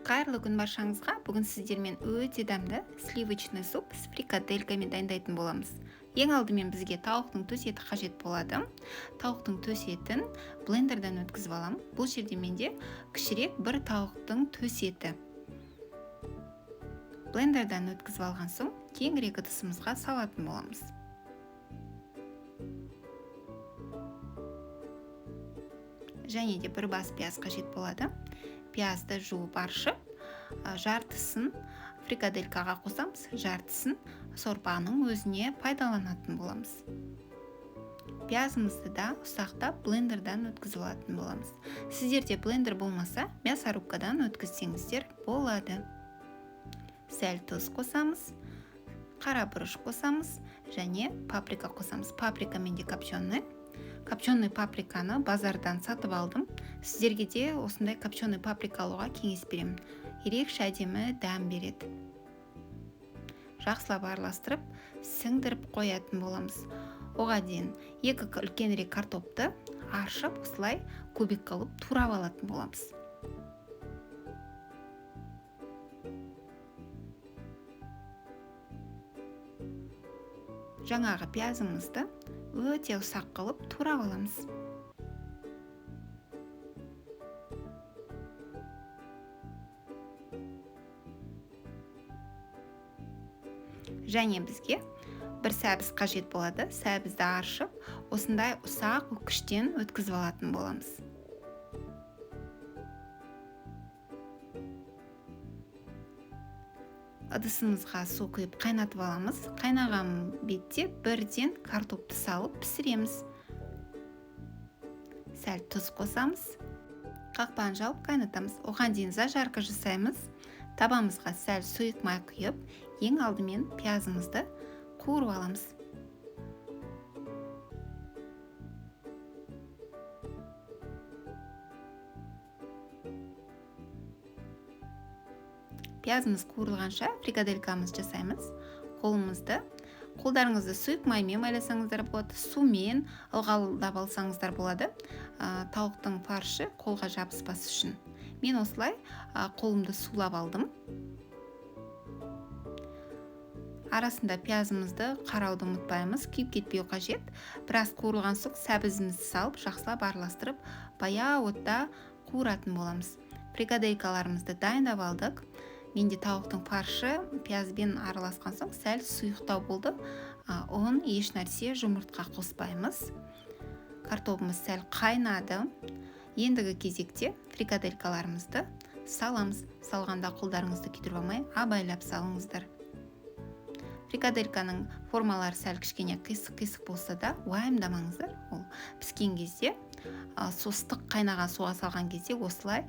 Қайырлы күн баршаңызға. Бүгін сіздермен өте дәмді сливочный суп с фрикаделькамен дайындайтын боламыз. Ең алдымен бізге тауықтың төс еті қажет болады. Тауықтың төс етін блендерден өткізіп аламын. Бұл жерде менде кішірек бір тауықтың төс еті. Блендерден өткізіп алған соң кеңірек ыдысымызға салатын боламыз. Және де бір бас пияз қажет болады. Пиязды жуып аршып, жартысын фрикаделькаға қосамыз, жартысын сорпаның өзіне пайдаланатын боламыз. Пиязымызды да ұсақтап блендерден өткізіп алатын боламыз. Сіздерде блендер болмаса, мясорубкадан өткізсеңіздер болады. Сәл тұз қосамыз, қара бұрыш қосамыз және паприка қосамыз. Паприка менде копченый. Копченый паприканы базардан сатып алдым. Сіздерге де осындай копченый паприка алуға кеңес беремін. Ерекше әдемі дәм береді. Жақсылап араластырып, сіңдіріп қоятын боламыз. Оған дейін 2 үлкенірек картопты аршып, осылай кубик қылып турап алатын боламыз. Жаңағы пиязымызды өте ұсақ қылып турап аламыз. Және бізге бір сәбіз қажет болады. Сәбізді аршып, осындай ұсақ үккіштен өткізіп алатын боламыз. Ыдысымызға су құйып қайнатып аламыз. Қайнаған бетте бірден картопты салып пісіреміз. Сәл тұз қосамыз. Қақпағын жауып қайнатамыз. Оған дейін зажарка жасаймыз. Табамызға сәл сұйық май құйып, ең алдымен пиязымызды қуырып аламыз. Пиязымыз қуырылғанша фрикаделькамыз жасаймыз. Қолдарыңызды сұйық маймен майласаңыздар болады, сумен ылғалдап алсаңыздар болады. Тауықтың фаршы қолға жабыспас үшін. Мен осылай қолымды сулап алдым. Арасында пиязымызды қарауды ұмытпаймыз, күйіп кетпеу қажет. Біраз қуырылған соң сәбізімізді салып, жақсылап араластырып, баяу отта қуыратын боламыз. Фрикаделькаларымызды дайындап алдық. Менде тауықтың фаршы пиязбен араласқан соң сәл сұйықтау болды. Оған еш нәрсе, жұмыртқа қоспаймыз. Картопымыз сәл қайнады. Ендігі кезекте фрикаделькаларымызды саламыз. Салғанда қолдарыңызды күйдіріп алмай, абайлап салыңыздар. Фрикадельканың формалары сәл кішкене қисық болса да, уайымдамаңыздар. Ол піскен кезде, ыстық қайнаған суға салған кезде осылай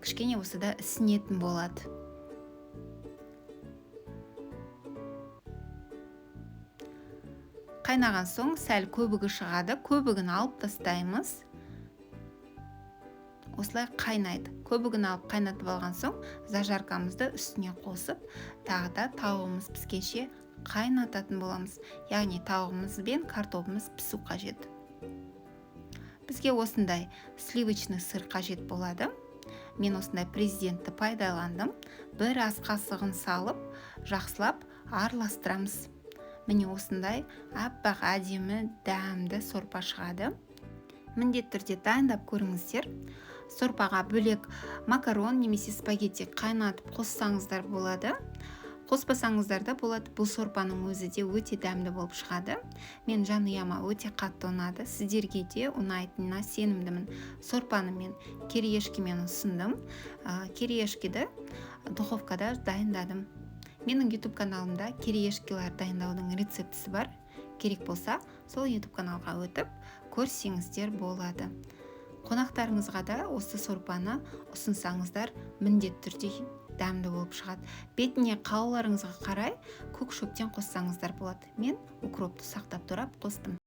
кішкене болса да ісінетін болады. Қайнаған соң сәл көбігі шығады. Көбігін алып тастаймыз. Осылай қайнайды. Көбігін алып қайнатып алған соң зажаркамызды үстіне қосып, тағы да тауығымыз піскенше қайнататын боламыз. Яғни тауығымыз бен картопымыз пісу қажет. Бізге осындай сливочный сыр қажет болады. Мен осындай президентті пайдаландым. Бір ас қасығын салып, жақсылап араластырамыз. Міне осындай аппақ әдемі дәмді сорпа шығады. Міндетті түрде дайындап көріңіздер. Сорпаға бөлек макарон немесе спагетти қайнатып қоссаңыздар болады. Қоспасаңыздар да болады. Бұл сорпаның өзі де өте дәмді болып шығады. Мен жанұяма өте қатты ұнады. Сіздерге де ұнайтынына сенімдімін. Сорпаны мен кириешкемен ұсындым. Кириешкені духовкада дайындадым. Менің YouTube каналымда кириешкелер дайындаудың рецептісі бар. Керек болса, сол YouTube каналға өтіп көрсеңіздер болады. Қонақтарыңызға да осы сорпаны ұсынсаңыздар, міндетті түрде дәмді болып шығады. Бетіне қалауларыңызға қарай көк шөптен қоссаңыздар болады. Мен укропты сақтап турап қостым.